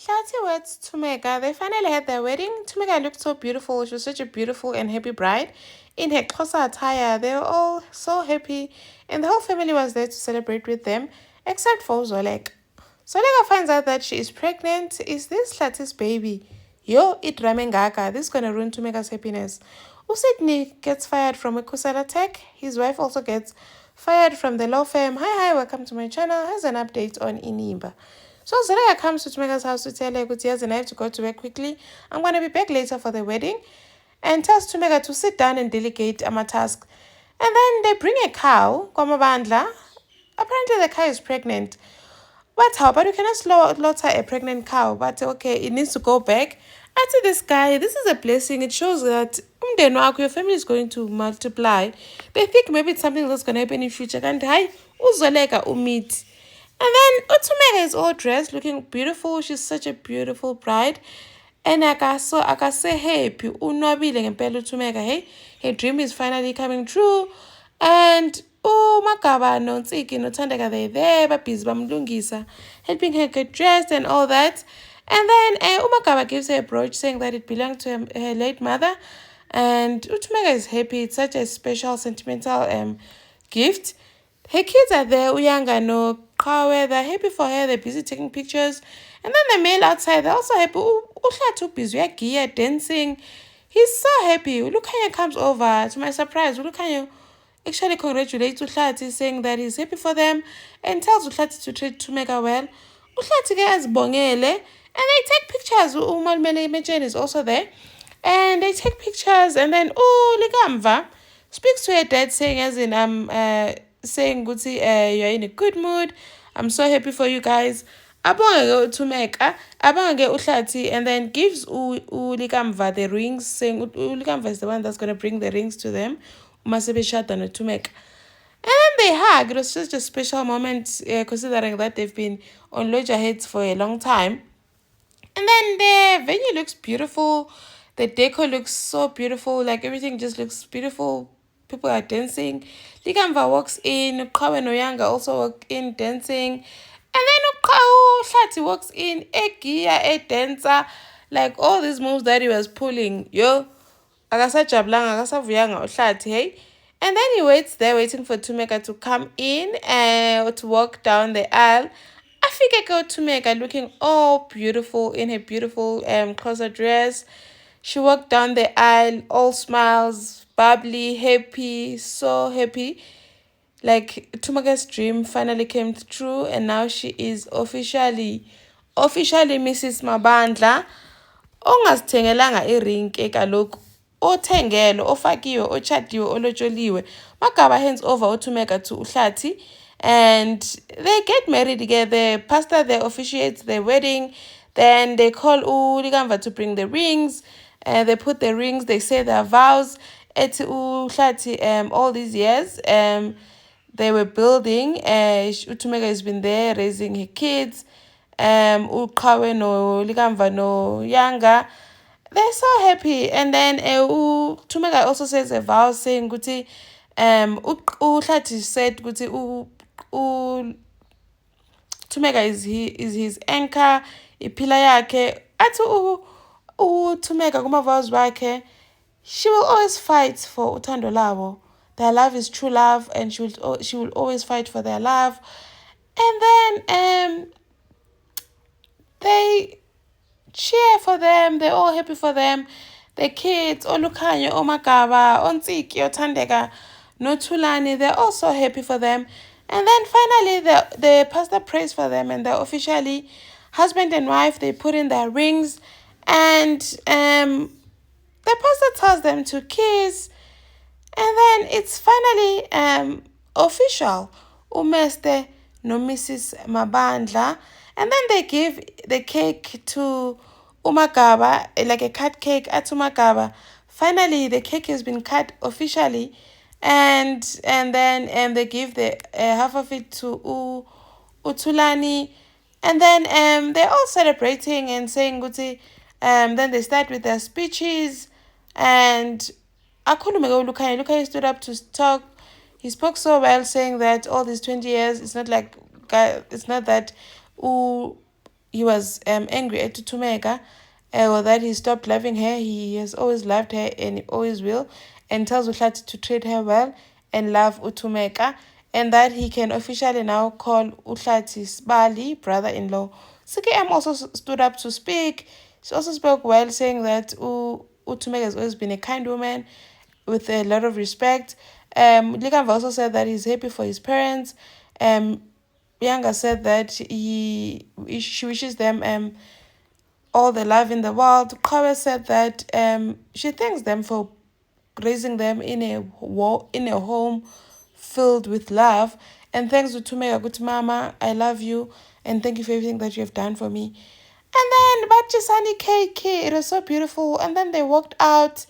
Hlathi with Tumeka, they finally had their wedding. Tumeka looked so beautiful. She was such a beautiful and happy bride. In her Xhosa attire, they were all so happy, and the whole family was there to celebrate with them, except for Zolek. Zoleka finds out that she is pregnant. Is this Hlathi's baby? Yo, it Ramengaka. This is gonna ruin Tumeka's happiness. Usidni gets fired from a Kusala Tech. His wife also gets fired from the law firm. Hi, welcome to my channel. Here's an update on Inimba. So Zoleka comes to Tumeka's house to tell her, yes, and I have to go to work quickly. I'm going to be back later for the wedding. And tells Tumeka to sit down and delegate a task. And then they bring a cow, Kwamabandla. Apparently the cow is pregnant. But how? But you cannot slaughter a pregnant cow. But okay, it needs to go back. I to this guy, this is a blessing. It shows that your family is going to multiply. They think maybe it's something that's going to happen in future. And hi, uzoleka umit. And then Utumega is all dressed, looking beautiful. She's such a beautiful bride. And akase happy. Unwabile ngempela Utumega. Hey, her dream is finally coming true. And Magaba noNtsiki noThandeka they're there, babhizi bamlungisa, helping her get dressed and all that. And then uMagaba gives her a brooch saying that it belonged to her late mother. And Utumega is happy. It's such a special, sentimental gift. Her kids are there, Uyanga no Kawe, they're happy for her, they're busy taking pictures. And then the male outside, they're also happy. Uhlatu busy, Gia dancing. He's so happy. Ulukanya comes over. To my surprise, Ulukanya actually congratulates Uhlati, saying that he's happy for them and tells Uhlati to treat Tumeka well. Uhlati ke azibongele, and they take pictures. Umalmele Mejen is also there. And they take pictures, and then Ligamva speaks to her dad, saying as in saying Guti, you're in a good mood. I'm so happy for you guys. Abonge Tumeka, abonge Uhlati, and then gives Ligamva the rings, saying Ligamva is the one that's gonna bring the rings to them. Umasebe Shata no Tumeka. And then they hug. It was such a special moment, considering that they've been on loggerheads for a long time. And then the venue looks beautiful. The decor looks so beautiful. Like everything just looks beautiful. People are dancing. Ligamva walks in. Uqhawe noYanga also walk in dancing. And then Hlati walks in. Egia, a dancer. Like all these moves that he was pulling. Yo, akasajabulanga, akasavuyanga uHlathi, hey. And then he waits there, waiting for Tumeka to come in and to walk down the aisle. Afike go Tumeka looking all beautiful in her beautiful Xhosa dress. She walked down the aisle, all smiles, bubbly, happy, so happy. Like Tumeka's dream finally came true, and now she is officially Mrs. Mabandla. Ongazithengelanga iring ke kaloku, othengelo, ofakiwe, otshadiwe, olotsholiwe. Magaba hands over Tumeka to Uhlati, and they get married together. The pastor there officiates the wedding. Then they call Ligamva to bring the rings. They put the rings, they say their vows. At Uhlati, all these years, they were building. Utumeka has been there raising her kids. Uqhawe no Ligamva no Yanga. They're so happy. And then Tumeka also says a vow saying Guti Uhlati said Guti Tumeka is his anchor, ipila yakhe. Athi Tumeka kuma vows wakhe, she will always fight for uthando labo. Their love is true love, and she will always fight for their love. And then they cheer for them. They're all happy for them. The kids, Olukhanyo, Omagaba, Ontsiki, Othandeka, Nothulani, they're also happy for them. And then finally, the pastor prays for them, and they're officially husband and wife. They put in their rings, and the pastor tells them to kiss. And then it's finally official. Umeste no Mrs. Mabandla. And then they give the cake to Umagaba, like a cut cake at Umagaba. Finally, the cake has been cut officially. And then they give the half of it to Uthulani. And then they're all celebrating and saying Guti. Then they start with their speeches. And Akhulume Lukai stood up to talk. He spoke so well, saying that all these 20 years, it's not that he was angry at Utumeka, or that he stopped loving her. He has always loved her and he always will, and tells Uhlati to treat her well and love Utumeka, and that he can officially now call Uhlati's Bali brother-in-law. CKM also stood up to speak. She also spoke well, saying that Utumeka has always been a kind woman with a lot of respect. Likamva also said that he's happy for his parents. Bianca said that she wishes them all the love in the world. Kawe said that she thanks them for raising them in a home filled with love, and thanks to Tumeka good mama, I love you and thank you for everything that you have done for me. And then Bachisani cake, it was so beautiful. And then they walked out,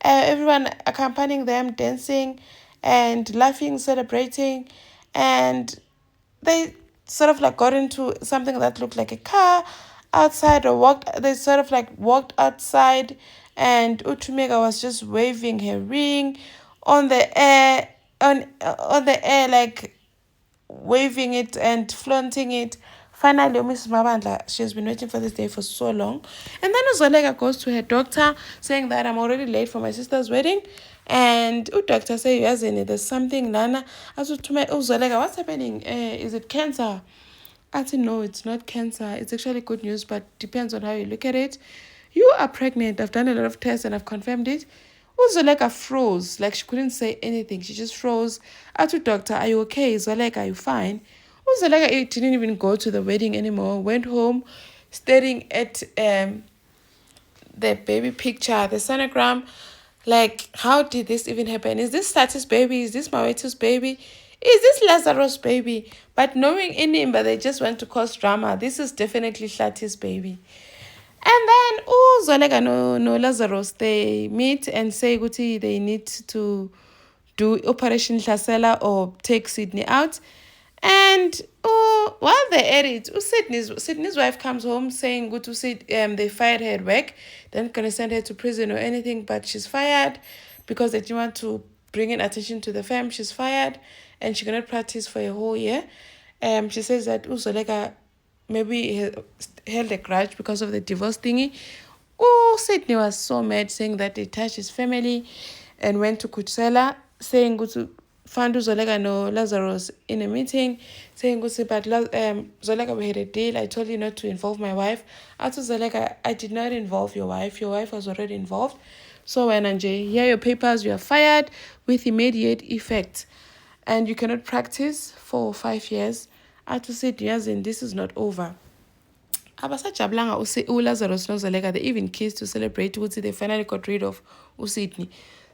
everyone accompanying them, dancing and laughing, celebrating, and they sort of like got into something that looked like a car outside, or walked, they sort of like walked outside, and Utumega was just waving her ring on the air, on the air, like waving it and flaunting it. Finally, Mrs. Mabandla, she has been waiting for this day for so long. And then Uzolega goes to her doctor saying that I'm already late for my sister's wedding. And the doctor says, yes, there's something, Nana. As to my Uzolega, what's happening? Is it cancer? I said, no, it's not cancer. It's actually good news, but depends on how you look at it. You are pregnant. I've done a lot of tests and I've confirmed it. Zoleka froze, like she couldn't say anything. She just froze. I told doctor, are you okay? Zoleka, are you fine? Zoleka didn't even go to the wedding anymore. Went home, staring at the baby picture, the sonogram. Like, how did this even happen? Is this Satis baby? Is this Maweto's baby? Is this Lazarus baby? But knowing in him, but they just want to cause drama. This is definitely Satis baby. And then, Zolega no Lazarus, they meet and say, Guti, they need to do Operation Hlasela or take Sydney out. And while they're at it, Sydney's wife comes home saying, "Good to see they fired her at work. They're not gonna send her to prison or anything, but she's fired because they didn't want to bring in attention to the fam. She's fired, and she cannot practice for a whole year." She says that Uzolega maybe held a grudge because of the divorce thingy. Sydney was so mad, saying that they touched his family, and went to Kutsela, saying go to find Zolega no Lazarus in a meeting, saying go but Zolega, we had a deal. I told you not to involve my wife. I told Zolega, I did not involve your wife. Your wife was already involved. So when Anjay, here are your papers, you are fired with immediate effect. And you cannot practice for 5 years. I to say, this is not over. Abasajablanga uLazarus noZolega, they even kissed to celebrate ukuthi they finally got rid of uSydney.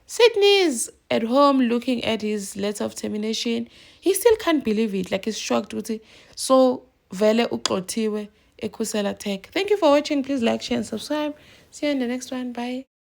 Sydney is at home looking at his letter of termination. He still can't believe it. Like, he's shocked ukuthi so vele uxothiwe eKhusela Tech. Thank you for watching. Please like, share and subscribe. See you in the next one. Bye.